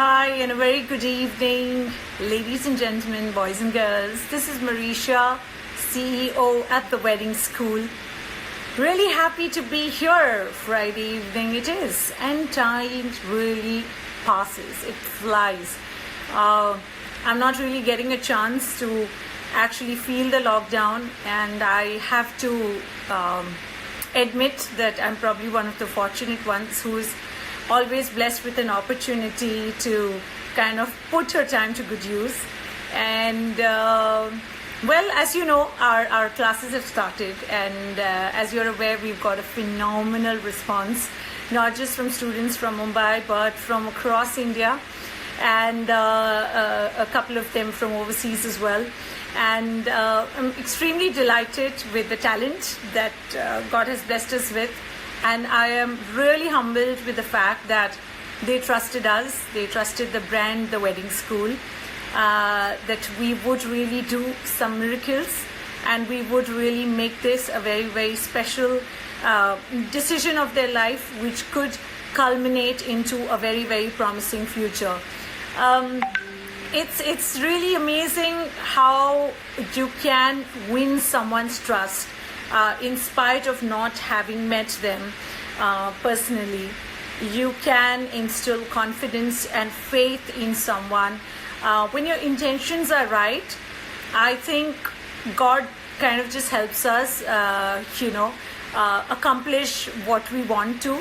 Hi, and a very good evening, ladies and gentlemen, boys and girls. This is Marisha, CEO at the Wedding School. Really happy to be here. Friday evening it is, and time really passes. It flies. I'm not really getting a chance to actually feel the lockdown, and I have to admit that I'm probably one of the fortunate ones who's always blessed with an opportunity to kind of put her time to good use. And well, as you know, our classes have started, and as you're aware, we've got a phenomenal response, not just from students from Mumbai, but from across India, and a couple of them from overseas as well. And I'm extremely delighted with the talent that God has blessed us with. And I am really humbled with the fact that they trusted us, they trusted the brand, the Wedding School, that we would really do some miracles, and we would really make this a very, very special decision of their life, which could culminate into a very, very promising future. It's really amazing how you can win someone's trust in spite of not having met them personally. You can instill confidence and faith in someone when your intentions are right. I think God kind of just helps us accomplish what we want to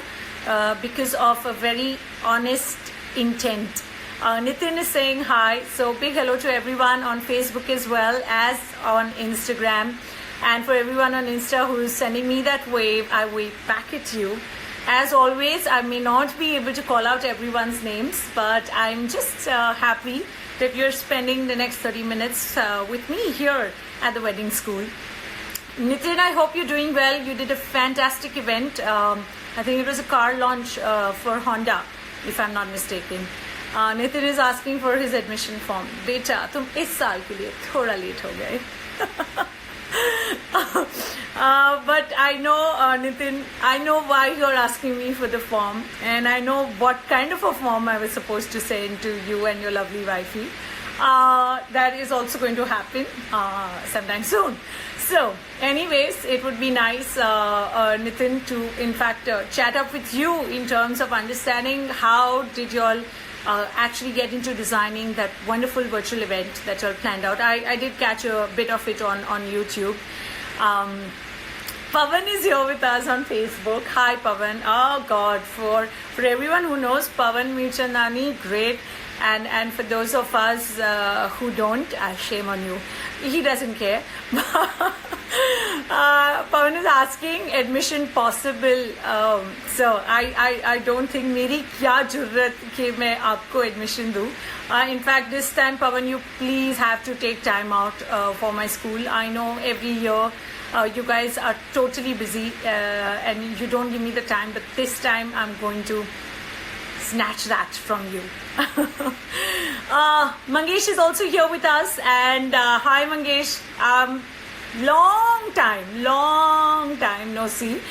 because of a very honest intent. Nitin is saying hi, so big hello to everyone on Facebook as well as on Instagram. And for everyone on Insta who is sending me that wave, I wave back at you. As always, I may not be able to call out everyone's names, but I'm just happy that you're spending the next 30 minutes with me here at the Wedding School. Nitin, I hope you're doing well. You did a fantastic event. I think it was a car launch for Honda, if I'm not mistaken. Nitin is asking for his admission form. Beta, तुम इस साल के लिए थोड़ा late हो गए. But I know, Nitin, I know why you're asking me for the form, and I know what kind of a form I was supposed to send to you and your lovely wifey. That is also going to happen sometime soon. So, anyways, it would be nice, Nitin, to in fact chat up with you in terms of understanding how did you all actually get into designing that wonderful virtual event that you all planned out. I did catch a bit of it on YouTube. Pavan is here with us on Facebook. Hi, Pavan. Oh God, for everyone who knows Pavan Mirchandani, great. And for those of us who don't, shame on you. He doesn't care. Pavan is asking admission possible. So I don't think मेरी क्या ज़रूरत कि मैं आपको admission दूँ. In fact, this time, Pavan, you please have to take time out for my school. I know every year you guys are totally busy and you don't give me the time, but this time I'm going to snatch that from you. Mangesh is also here with us, and hi Mangesh. Long time no see.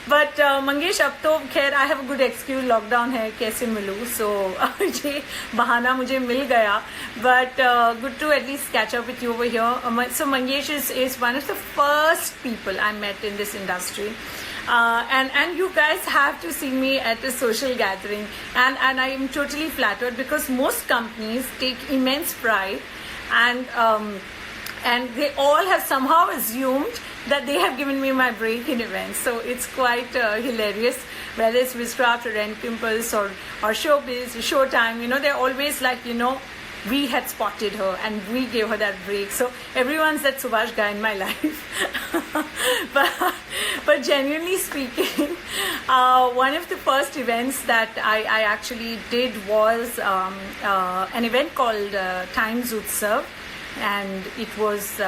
But Mangesh, अब तो खैर I have a good excuse. Lockdown है, कैसे मिलूँ? So ये बहाना मुझे मिल गया. But good to at least catch up with you over here. So Mangesh is one of the first people I met in this industry. And you guys have to see me at a social gathering, and I am totally flattered because most companies take immense pride, and they all have somehow assumed that they have given me my break in events. So it's quite hilarious, whether it's Wizcraft or Encompass or Showbiz, Showtime, they're always like, we had spotted her and we gave her that break. So everyone's that Subhash guy in my life. but genuinely speaking, one of the first events that I actually did was an event called Times Utsav, and it was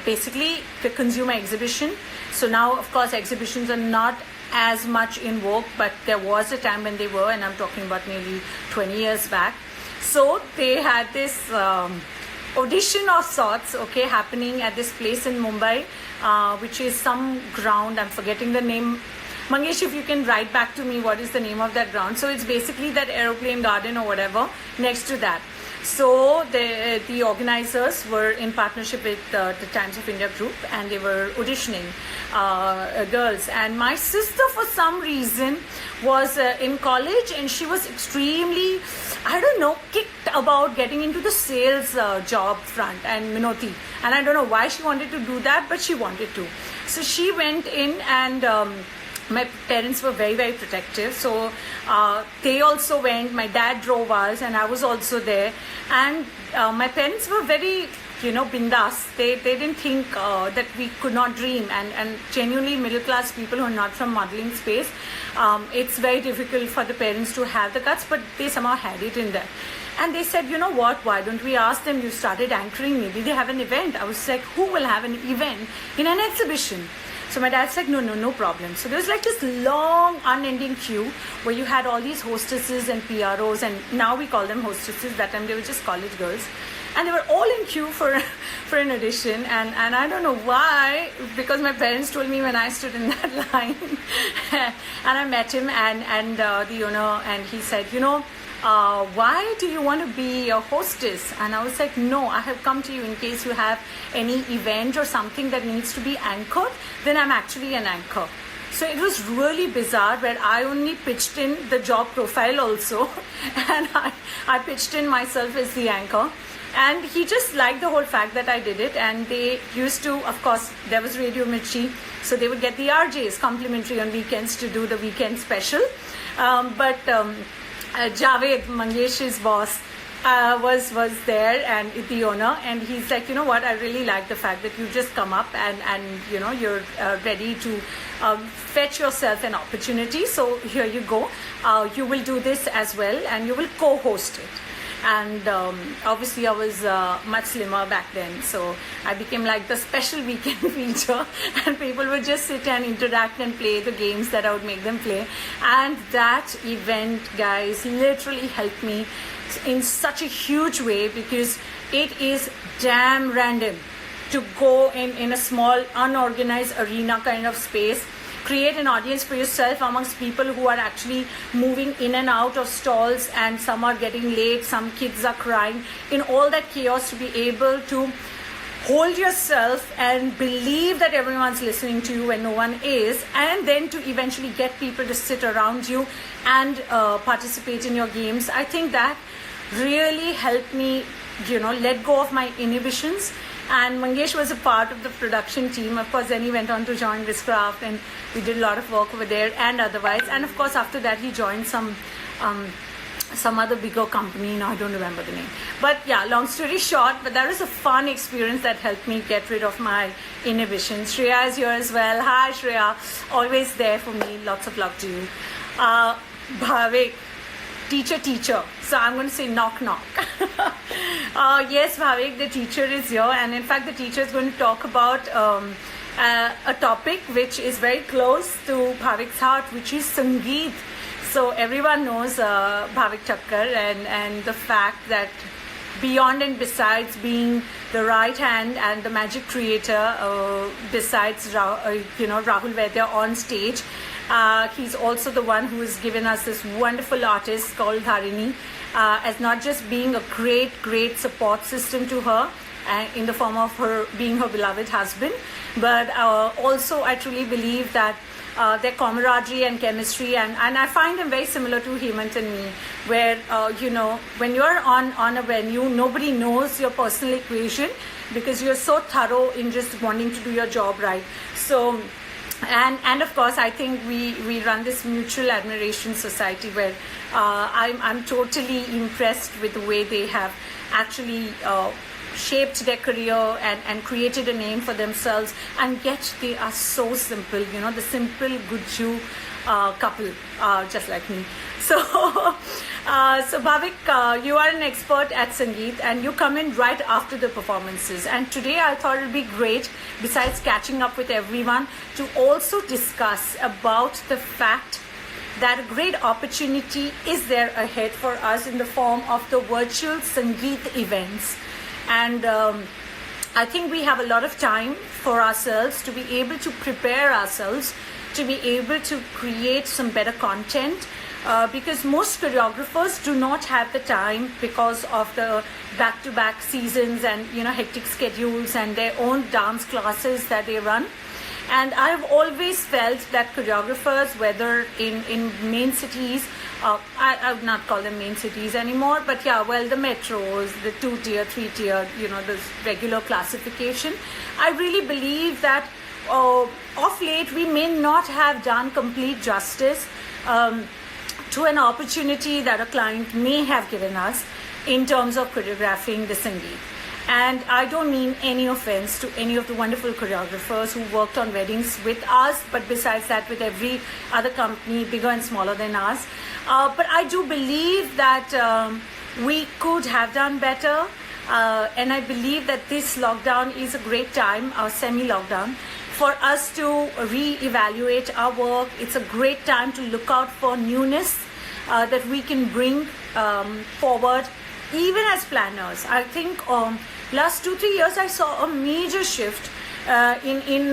basically the consumer exhibition. So now, of course, exhibitions are not as much in vogue, but there was a time when they were, and I'm talking about nearly 20 years back. So they had this audition of sorts, happening at this place in Mumbai, which is some ground, I'm forgetting the name Mangesh, if you can write back to me what is the name of that ground. So it's basically that aeroplane garden or whatever next to that. So the organizers were in partnership with the Times of India group, and they were auditioning girls. And my sister, for some reason, was in college, and she was extremely, I don't know, kicked about getting into the sales job front and Minoti. And I don't know why she wanted to do that, but she wanted to. So she went in, and my parents were very, very protective. So they also went. My dad drove us, and I was also there. And my parents were very, bindas. They didn't think that we could not dream. And genuinely middle class people who are not from modeling space, it's very difficult for the parents to have the guts, but they somehow had it in there. And they said, you know what, why don't we ask them? You started anchoring, maybe they have an event. I was like, who will have an event in an exhibition? So my dad's like, no problem. So there was like this long, unending queue where you had all these hostesses and PROs, and now we call them hostesses. That time they were just college girls. And they were all in queue for an audition. And I don't know why, because my parents told me when I stood in that line. And I met him, and the owner, and he said, why do you want to be a hostess? And I was like, no, I have come to you in case you have any event or something that needs to be anchored, then I'm actually an anchor. So it was really bizarre, where I only pitched in the job profile also, and I pitched in myself as the anchor. And he just liked the whole fact that I did it. And they used to, of course, there was Radio Mirchi, so they would get the RJs complimentary on weekends to do the weekend special. But Javed, Mangesh's boss, was there, and the owner, and he's like, you know what, I really like the fact that you just come up and you're ready to fetch yourself an opportunity. So here you go. You will do this as well, and you will co-host it. And obviously I was much slimmer back then, so I became like the special weekend feature, and people would just sit and interact and play the games that I would make them play. And that event, guys, literally helped me in such a huge way, because it is damn random to go in a small unorganized arena kind of space, create an audience for yourself amongst people who are actually moving in and out of stalls, and some are getting late, some kids are crying. In all that chaos, to be able to hold yourself and believe that everyone's listening to you when no one is, and then to eventually get people to sit around you and participate in your games. I think that really helped me, let go of my inhibitions. And Mangesh was a part of the production team. Of course, then he went on to join Viscraft, and we did a lot of work over there and otherwise. And of course, after that, he joined some other bigger company. Now I don't remember the name. But yeah, long story short, but that was a fun experience that helped me get rid of my inhibitions. Shreya is here as well. Hi, Shreya. Always there for me. Lots of love to you. Bhavik. Teacher. So I'm going to say knock. Yes, Bhavik, the teacher is here, and in fact the teacher is going to talk about a topic which is very close to Bhavik's heart, which is Sangeet. So everyone knows Bhavik Thakkar, and the fact that beyond and besides being the right hand and the magic creator, besides Rahul Vaidya on stage, he's also the one who has given us this wonderful artist called Dharini, as not just being a great support system to her in the form of her being her beloved husband, but also I truly believe that their camaraderie and chemistry, and I find them very similar to Hemant and me, where when you're on a venue, nobody knows your personal equation, because you're so thorough in just wanting to do your job right. So and of course, I think we run this mutual admiration society where I'm totally impressed with the way they have actually shaped their career and created a name for themselves, and yet they are so simple, the simple Gujju couple, just like me. So Bhavik, you are an expert at Sangeet, and you come in right after the performances. And today I thought it would be great, besides catching up with everyone, to also discuss about the fact that a great opportunity is there ahead for us in the form of the virtual Sangeet events. And I think we have a lot of time for ourselves to be able to prepare ourselves to be able to create some better content. Because most choreographers do not have the time because of the back-to-back seasons and hectic schedules and their own dance classes that they run. And I've always felt that choreographers, whether in main cities, I would not call them main cities anymore, but yeah, well, the metros, the 2-tier, 3-tier, this regular classification, I really believe that of late we may not have done complete justice to an opportunity that a client may have given us in terms of choreographing the Sangeet. And I don't mean any offense to any of the wonderful choreographers who worked on weddings with us, but besides that, with every other company, bigger and smaller than us. But I do believe that we could have done better. And I believe that this lockdown is a great time, our semi-lockdown, for us to re-evaluate our work. It's a great time to look out for newness that we can bring forward, even as planners. I think last 2-3 years I saw a major shift in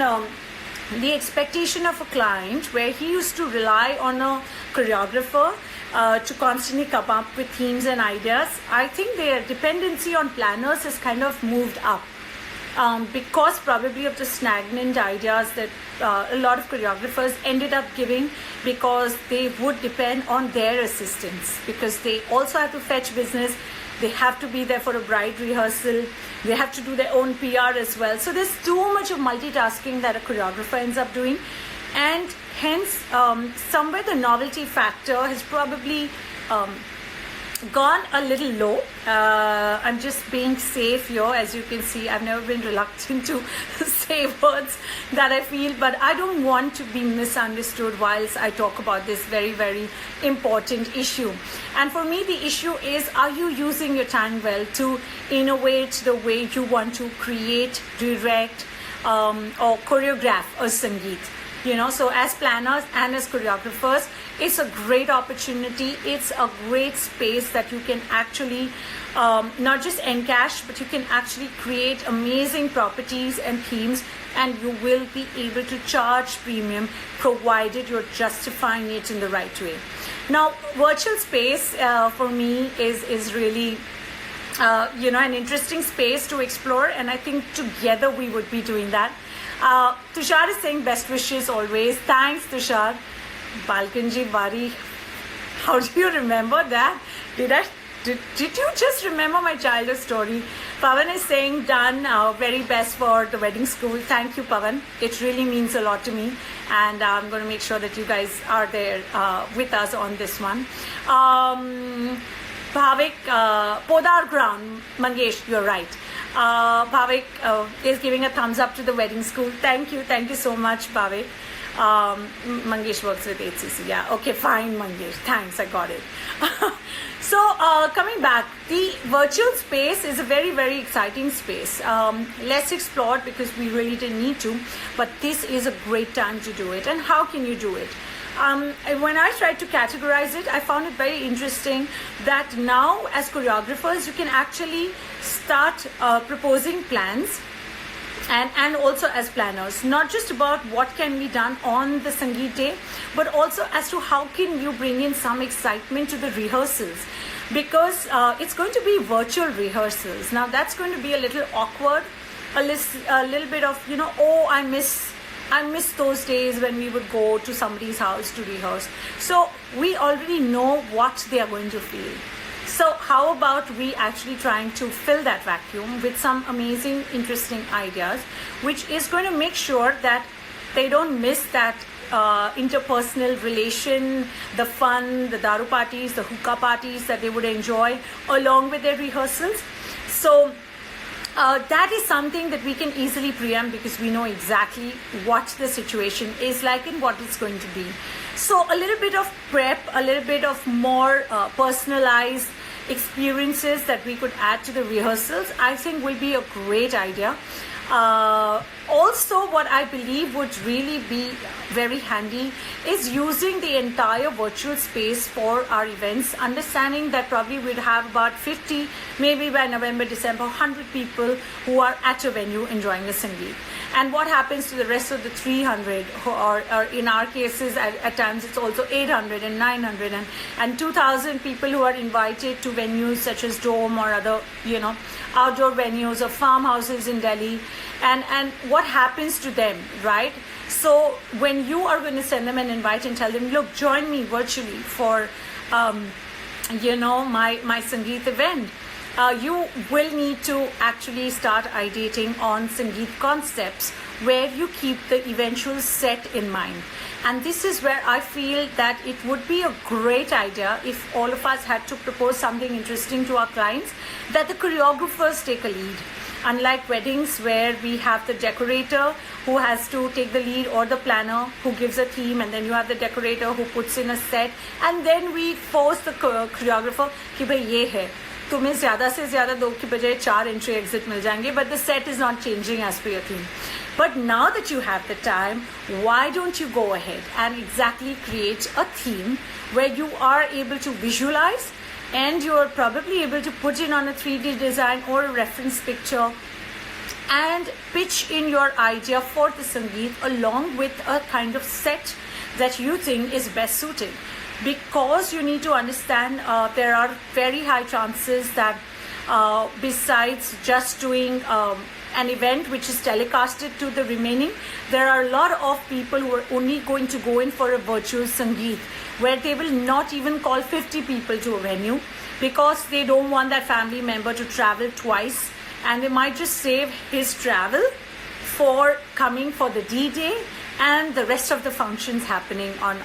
the expectation of a client, where he used to rely on a choreographer to constantly come up with themes and ideas. I think their dependency on planners has kind of moved up. Because probably of the stagnant ideas that a lot of choreographers ended up giving, because they would depend on their assistants, because they also have to fetch business, they have to be there for a bride rehearsal, they have to do their own PR as well. So there's too much of multitasking that a choreographer ends up doing, and hence somewhere the novelty factor has probably gone a little low. I'm just being safe here. As you can see, I've never been reluctant to say words that I feel, but I don't want to be misunderstood whilst I talk about this very, very important issue. And for me, the issue is, are you using your time well to innovate the way you want to create, direct, or choreograph a Sangeet? So as planners and as choreographers, it's a great opportunity. It's a great space that you can actually not just encash, but you can actually create amazing properties and themes, and you will be able to charge premium provided you're justifying it in the right way. Now, virtual space for me is really an interesting space to explore, and I think together we would be doing that. Tushar is saying best wishes always. Thanks, Tushar. Balkanji Bari. How do you remember that? Did you just remember my childhood story? Pavan is saying done. Very best for the wedding school. Thank you, Pavan. It really means a lot to me, and I'm going to make sure that you guys are there with us on this one. Bhavik, Podar Ground, Mangesh, you're right. Bhavik is giving a thumbs up to the wedding school. Thank you so much, Bhavik. Mangesh works with HCC. Yeah, okay, fine, Mangesh. Thanks, I got it. So coming back, the virtual space is a very, very exciting space. Less explored because we really didn't need to, but this is a great time to do it. And how can you do it? When I tried to categorize it, I found it very interesting that now as choreographers, you can actually start proposing plans, and also as planners, not just about what can be done on the Sangeet day, but also as to how can you bring in some excitement to the rehearsals, because it's going to be virtual rehearsals. Now that's going to be a little awkward, a little bit of, I miss those days when we would go to somebody's house to rehearse. So we already know what they are going to feel. So how about we actually trying to fill that vacuum with some amazing, interesting ideas, which is going to make sure that they don't miss that interpersonal relation, the fun, the daru parties, the hookah parties that they would enjoy along with their rehearsals. So that is something that we can easily preempt, because we know exactly what the situation is like and what it's going to be. So a little bit of prep, a little bit of more personalized experiences that we could add to the rehearsals, I think will be a great idea. Also, what I believe would really be very handy is using the entire virtual space for our events, understanding that probably we'd have about 50, maybe by November, December, 100 people who are at a venue enjoying a Sangeet. and what happens to the rest of the 300, or in our cases at times it's also 800 and 900 and 2000 people who are invited to venues such as Dome or other, outdoor venues or farmhouses in Delhi, and what happens to them, right? So when you are going to send them an invite and tell them, look, join me virtually for my Sangeet event, you will need to actually start ideating on Sangeet concepts where you keep the eventual set in mind. And this is where I feel that it would be a great idea if all of us had to propose something interesting to our clients, that the choreographers take a lead. Unlike weddings where we have the decorator who has to take the lead, or the planner who gives a theme, and then you have the decorator who puts in a set, and then we force the choreographer कि भाई ये है, तुम्हें ज़्यादा से ज़्यादा 2 की बजाय 4 entry exit मिल जाएंगे, but the set is not changing as per your theme. But now that you have the time, why don't you go ahead and exactly create a theme where you are able to visualize, and you're probably able to put in on a 3D design or a reference picture and pitch in your idea for the Sangeet along with a kind of set that you think is best suited. Because you need to understand there are very high chances that besides just doing an event which is telecasted to the remaining, there are a lot of people who are only going to go in for a virtual Sangeet, where they will not even call 50 people to a venue because they don't want that family member to travel twice, and they might just save his travel for coming for the D-Day and the rest of the functions happening on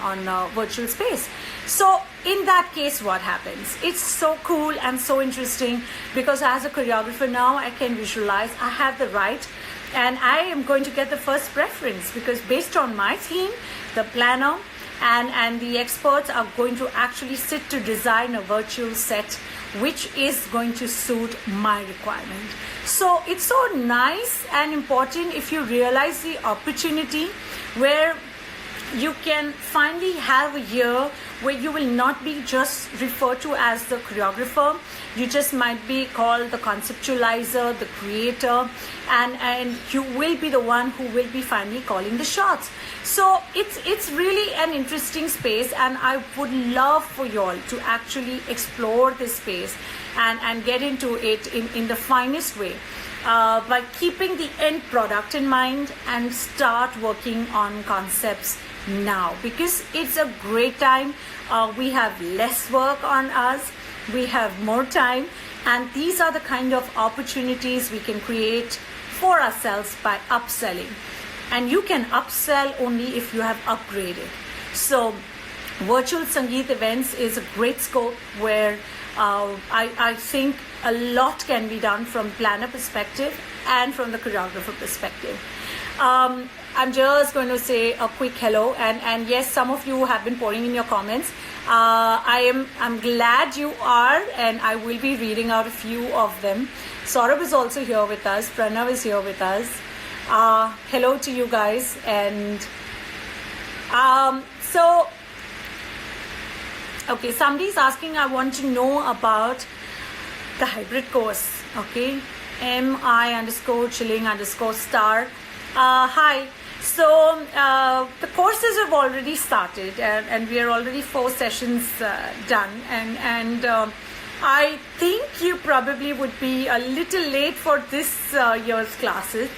virtual space. So in that case, what happens? It's so cool and so interesting, because as a choreographer now, I can visualize, I have the right, and I am going to get the first preference, because based on my theme, the planner and the experts are going to actually sit to design a virtual set which is going to suit my requirement. So it's so nice and important if you realize the opportunity where you can finally have a year where you will not be just referred to as the choreographer. You just might be called the conceptualizer, the creator, and you will be the one who will be finally calling the shots. So it's really an interesting space, and I would love for you all to actually explore this space and get into it in the finest way, by keeping the end product in mind, and start working on concepts now, because it's a great time. We have less work on us, we have more time, and these are the kind of opportunities we can create for ourselves by upselling. And you can upsell only if you have upgraded. So virtual Sangeet events is a great scope where I think a lot can be done from planner perspective and from the choreographer perspective. I'm just going to say a quick hello, and yes, some of you have been pouring in your comments. I'm glad you are, and I will be reading out a few of them. Saurabh is also here with us. Pranav is here with us. Hello to you guys. And okay, somebody's asking, I want to know about the hybrid course. Okay, mi_chilling_star. Hi. So the courses have already started, and we are already 4 sessions done, and I think you probably would be a little late for this year's classes,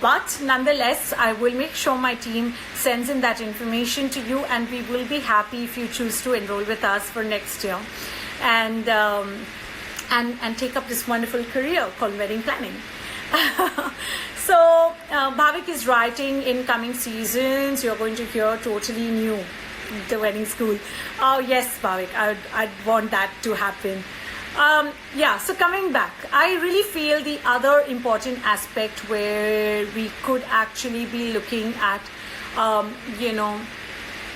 but nonetheless, I will make sure my team sends in that information to you, and we will be happy if you choose to enroll with us for next year and take up this wonderful career called wedding planning. So Bhavik is writing, in coming seasons you're going to hear totally new the wedding school. Oh yes, Bhavik, I'd want that to happen. So coming back, I really feel the other important aspect where we could actually be looking at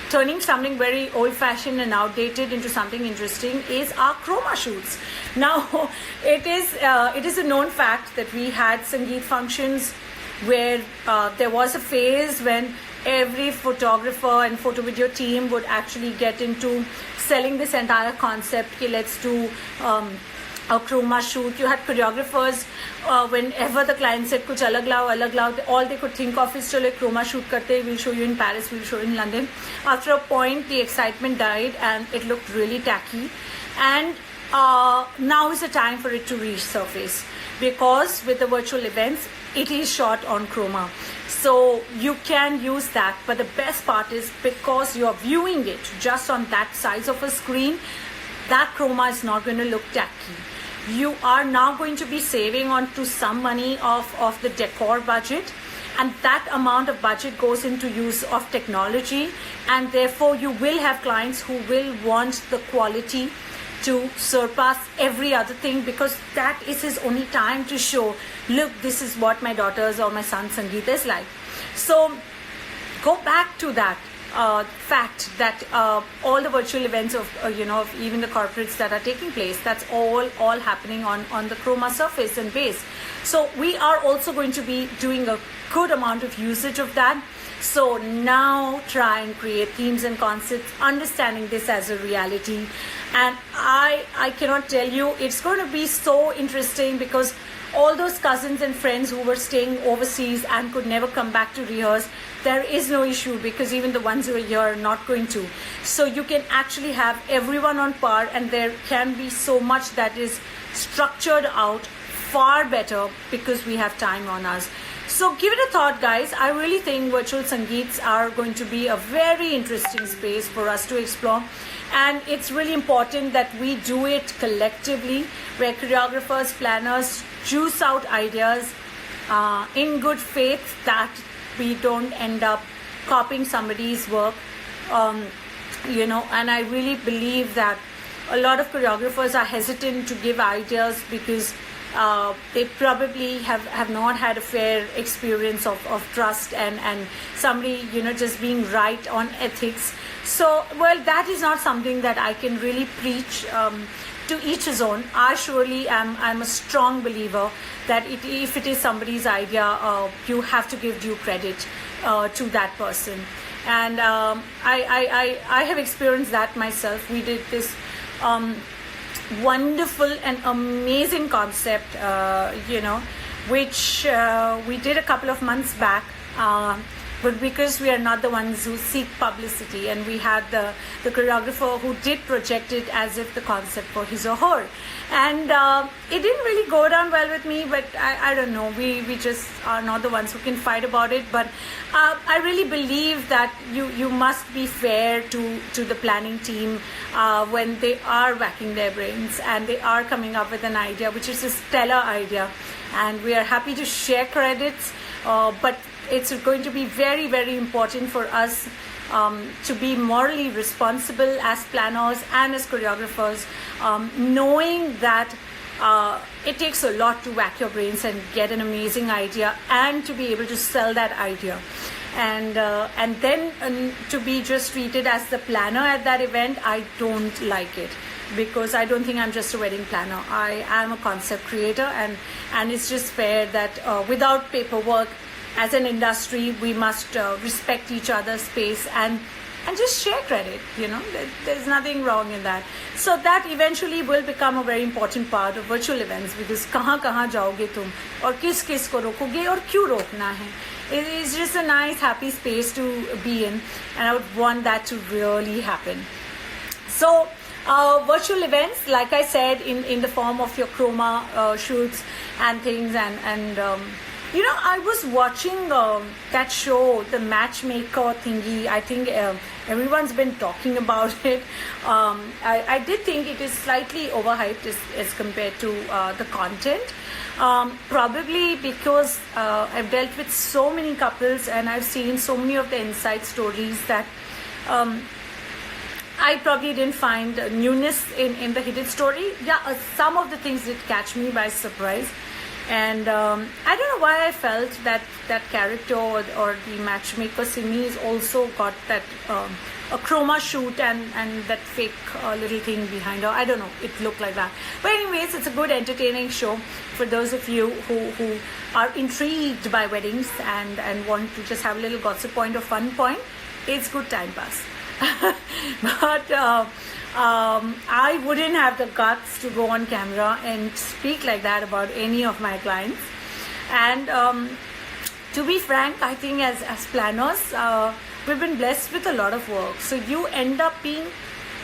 turning something very old-fashioned and outdated into something interesting is our chroma shoots. Now, it is a known fact that we had Sangeet functions where there was a phase when every photographer and photo video team would actually get into selling this entire concept. Okay, let's do a chroma shoot. You had choreographers, whenever the client said kuch alag lao, all they could think of is chalo chroma shoot karte, we'll show you in Paris, we'll show you in London. After a point, the excitement died and it looked really tacky. And now is the time for it to resurface, because with the virtual events, it is shot on chroma. So you can use that, but the best part is because you're viewing it just on that size of a screen, that chroma is not going to look tacky. You are now going to be saving on to some money of the decor budget, and that amount of budget goes into use of technology, and therefore you will have clients who will want the quality to surpass every other thing, because that is his only time to show, look, this is what my daughter's or my son's Sangeet is like. So go back to that fact that all the virtual events of of even the corporates that are taking place, that's all happening on the chroma surface and base. So we are also going to be doing a good amount of usage of that. So now try and create themes and concepts, understanding this as a reality. And I cannot tell you, it's going to be so interesting, because all those cousins and friends who were staying overseas and could never come back to rehearse, there is no issue, because even the ones who are here are not going to. So you can actually have everyone on par, and there can be so much that is structured out far better because we have time on us. So give it a thought, guys. I really think virtual Sangeets are going to be a very interesting space for us to explore. And it's really important that we do it collectively, where choreographers, planners juice out ideas in good faith, that we don't end up copying somebody's work. And I really believe that a lot of choreographers are hesitant to give ideas because they probably have not had a fair experience of trust and somebody just being right on ethics. So well, that is not something that I can really preach. To each his own. I surely I'm a strong believer that if it is somebody's idea, you have to give due credit to that person. And I have experienced that myself. We did this wonderful and amazing concept, which we did a couple of months back. But because we are not the ones who seek publicity, and we had the choreographer who did project it as if the concept for his or her. And it didn't really go down well with me, but I don't know. We just are not the ones who can fight about it. But I really believe that you must be fair to the planning team when they are whacking their brains and they are coming up with an idea, which is a stellar idea. And we are happy to share credits, but it's going to be very, very important for us to be morally responsible as planners and as choreographers, knowing that it takes a lot to whack your brains and get an amazing idea, and to be able to sell that idea. And then to be just treated as the planner at that event, I don't like it, because I don't think I'm just a wedding planner. I am a concept creator, and it's just fair that without paperwork, as an industry, we must respect each other's space and just share credit. There's nothing wrong in that. So that eventually will become a very important part of virtual events, because kahan jaoge tum aur kis ko rokoge aur kyun rokna hai. It is just a nice, happy space to be in, and I would want that to really happen. So virtual events, like I said, in the form of your chroma shoots and things, and I was watching that show, the Matchmaker thingy. I think everyone's been talking about it. I did think it is slightly overhyped as compared to the content. Probably because I've dealt with so many couples and I've seen so many of the inside stories that I probably didn't find newness in the hidden story. Yeah, some of the things did catch me by surprise. And I don't know why I felt that character or the matchmaker Simi also got that a chroma shoot and that fake little thing behind her. I don't know, it looked like that. But anyways, it's a good entertaining show for those of you who are intrigued by weddings and want to just have a little gossip point or fun point. It's good time pass. But I wouldn't have the guts to go on camera and speak like that about any of my clients. And to be frank, I think as planners, we've been blessed with a lot of work. So you end up being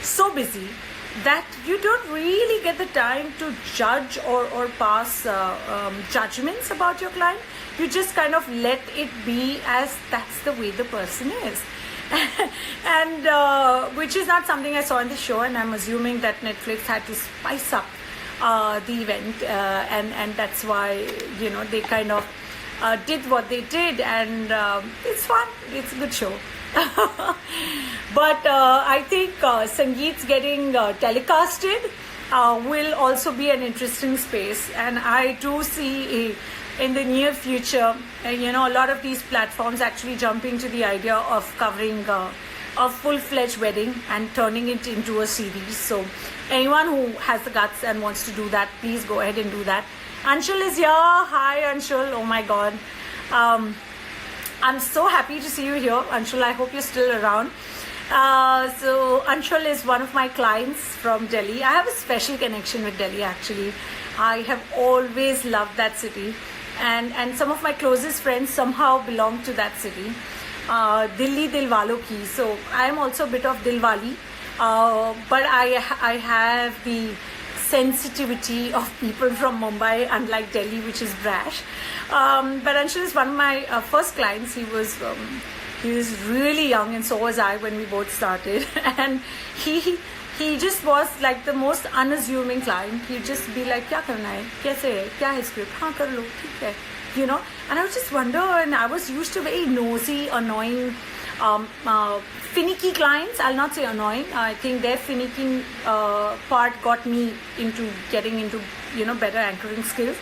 so busy that you don't really get the time to judge or pass judgments about your client. You just kind of let it be as that's the way the person is. And which is not something I saw in the show, and I'm assuming that Netflix had to spice up the event, and that's why, you know, they kind of did what they did, and it's fun. It's a good show. But I think Sangeet's getting telecasted will also be an interesting space, and I do see in the near future, you know, a lot of these platforms actually jumping to the idea of covering a full-fledged wedding and turning it into a series. So anyone who has the guts and wants to do that, please go ahead and do that. Anshul is here. Hi Anshul. Oh my god. I'm so happy to see you here, Anshul. I hope you're still around. So Anshul is one of my clients from Delhi. I have a special connection with Delhi actually. I have always loved that city, and some of my closest friends somehow belong to that city. Dilli Dilwalo ki. So I am also a bit of Dilwali, but I have the sensitivity of people from Mumbai, unlike Delhi, which is brash. But Anshul is one of my first clients. He was really young, and so was I when we both started. And he just was like the most unassuming client. He'd just be like, "Kya karna hai? Kaise hai? Kya hai script? Haan, kar lo, theek hai." You know. And I would just wonder, and I was used to very nosy, annoying, finicky clients. I'll not say annoying. I think their finicky part got me into getting into, you know, better anchoring skills.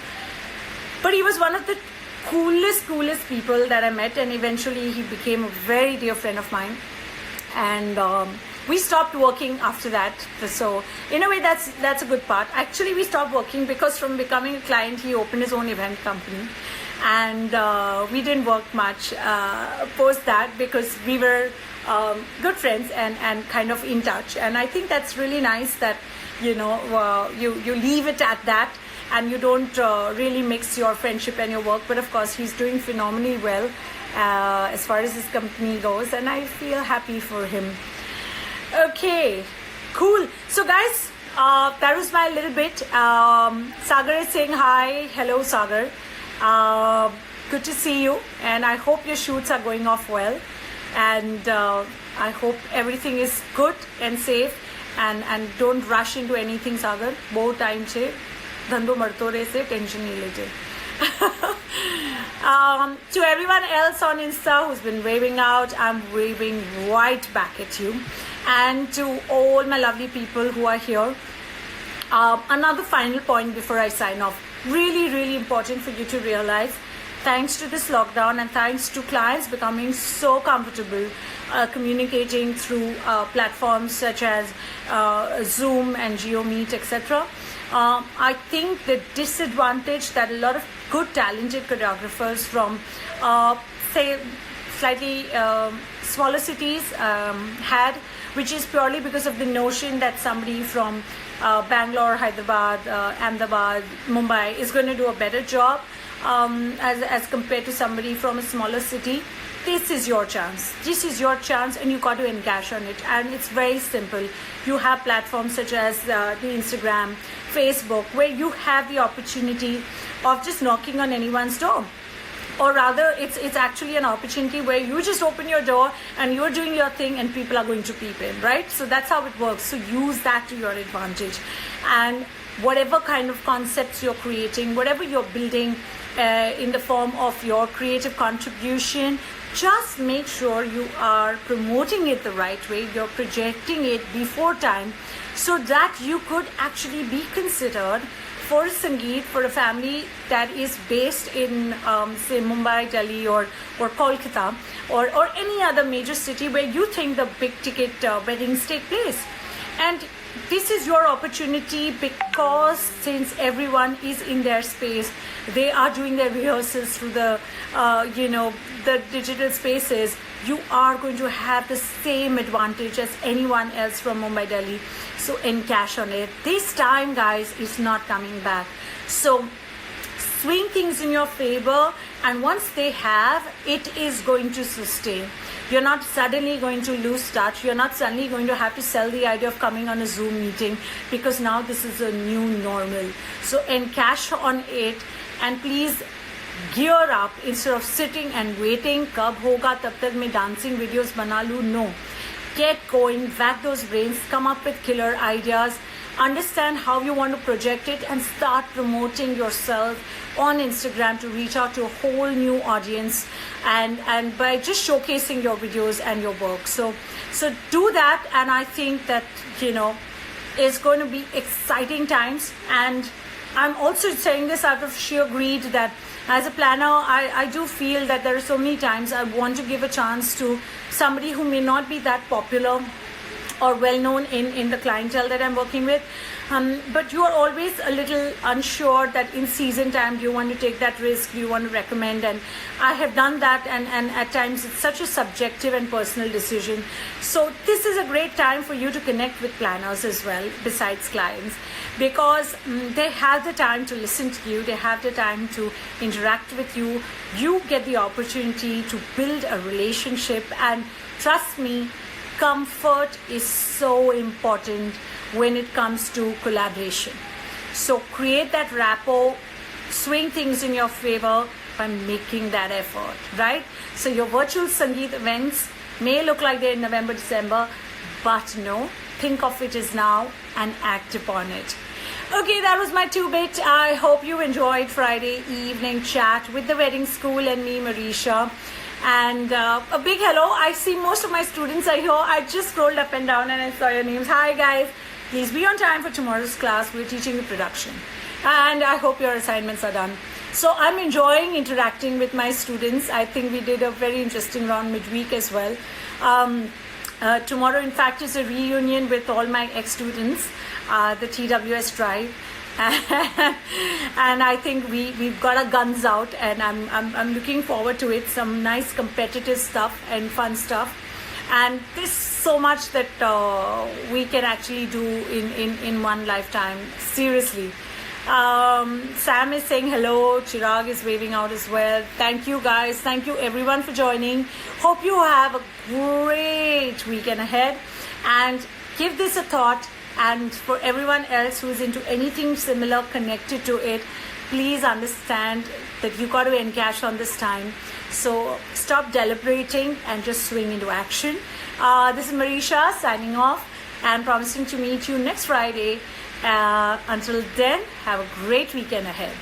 But he was one of the coolest people that I met, and eventually he became a very dear friend of mine. And we stopped working after that. So in a way, that's a good part. Actually, we stopped working because from becoming a client, he opened his own event company. And we didn't work much post that, because we were good friends and kind of in touch. And I think that's really nice that, you know, you leave it at that, and you don't really mix your friendship and your work. But of course, he's doing phenomenally well as far as his company goes, and I feel happy for him. Okay, cool. So guys, that was my little bit. Sagar is saying hi. Hello, Sagar. Good to see you, and I hope your shoots are going off well, and I hope everything is good and safe, and don't rush into anything, Sagar. Bahut time che dhando marto rahe se tension nahi lete. To everyone else on Insta who's been waving out, I'm waving right back at you. And to all my lovely people who are here, another final point before I sign off. Really important for you to realize, thanks to this lockdown and thanks to clients becoming so comfortable communicating through platforms such as Zoom and GeoMeet, etc. I think the disadvantage that a lot of good talented choreographers from say slightly smaller cities had, which is purely because of the notion that somebody from Bangalore, Hyderabad, Ahmedabad, Mumbai is going to do a better job as compared to somebody from a smaller city. This is your chance. This is your chance, and you got to encash on it. And it's very simple. You have platforms such as the Instagram, Facebook, where you have the opportunity of just knocking on anyone's door. Or rather, it's actually an opportunity where you just open your door and you're doing your thing and people are going to peep in, right? So that's how it works. So use that to your advantage. And whatever kind of concepts you're creating, whatever you're building in the form of your creative contribution, just make sure you are promoting it the right way. You're projecting it before time so that you could actually be considered for Sangeet, for a family that is based in, say, Mumbai, Delhi, or Kolkata, or any other major city where you think the big ticket weddings take place. And this is your opportunity, because since everyone is in their space, they are doing their rehearsals through the, the digital spaces. you are going to have the same advantage as anyone else from Mumbai, Delhi. So encash on it. This time, guys, is not coming back. So swing things in your favor, and once they have, it is going to sustain. You're not suddenly going to lose touch. You're not suddenly going to have to sell the idea of coming on a Zoom meeting, because now this is a new normal. So encash on it, and please gear up instead of sitting and waiting. Kab hoga tab tak main dancing videos bana lu. No. Get going, whack those brains, come up with killer ideas, understand how you want to project it, and start promoting yourself on Instagram to reach out to a whole new audience, and by just showcasing your videos and your work. So do that, and I think that, it's going to be exciting times. And I'm also saying this out of sheer greed that as a planner, I do feel that there are so many times I want to give a chance to somebody who may not be that popular or well known in the clientele that I'm working with. But you are always a little unsure that in season time, do you want to take that risk? Do you want to recommend? And I have done that, and at times it's such a subjective and personal decision. So this is a great time for you to connect with planners as well, besides clients, because they have the time to listen to you. They have the time to interact with you. You get the opportunity to build a relationship, and trust me, comfort is so important when it comes to collaboration. So create that rapport, swing things in your favor by making that effort, right? So your virtual Sangeet events may look like they're in November, December, but no, think of it as now and act upon it. Okay, that was my 2-bit. I hope you enjoyed Friday evening chat with the wedding school and me, Marisha. And a big hello. I see most of my students are here. I just scrolled up and down and I saw your names. Hi guys, please be on time for tomorrow's class. We're teaching you production, and I hope your assignments are done. So I'm enjoying interacting with my students. I think we did a very interesting round midweek as well. Tomorrow, in fact, is a reunion with all my ex-students, the TWS tribe. And I think we've got our guns out, and I'm looking forward to it. Some nice competitive stuff and fun stuff, and there's so much that we can actually do in one lifetime. Seriously. Sam is saying hello. Chirag is waving out as well. Thank you guys. Thank you everyone for joining. Hope you have a great weekend ahead, and give this a thought. And for everyone else who is into anything similar connected to it, please understand that you got to encash on this time. So stop deliberating and just swing into action. This is Marisha signing off and promising to meet you next Friday. Until then, have a great weekend ahead.